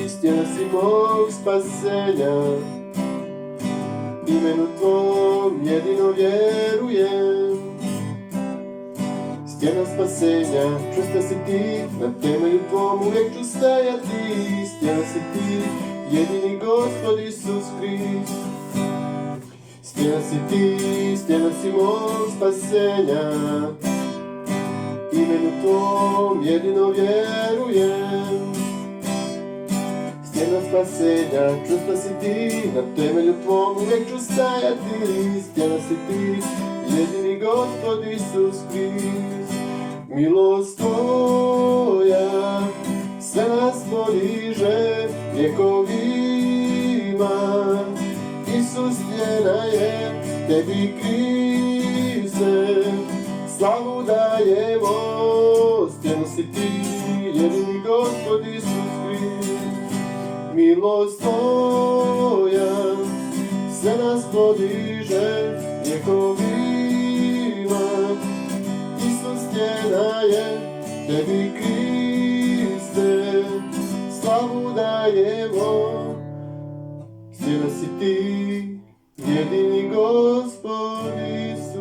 stjena si mog spasenja. Imenu Tvom jedino vjerujem. Stjena spasenja, čvrsta si Ti, na temelju Tvom uvijek ću stajati. Stjena si Ti, jedini Gospod Isus Krist. Stjena si Ti, stjena si mog spasenja. Imenu Tvom jedino vjerujem. Stjena spasenja, čvrsta si Ti, na temelju Tvom uvijek ću stajati. Stjena si Ti, jedini Gospod Isus Krist. Milost Tvoja sve nas podiže vjekovima. Isus stjena je, Tebi Kriste slavu dajemo. Stjena si Ti, jedini Gospod Isus Krist. Milost Tvoja sve nas podiže vjekovima. Isus stjena je, Tebi Kriste slavu dajemo. Stjena si Ti, jedini Gospod Isus.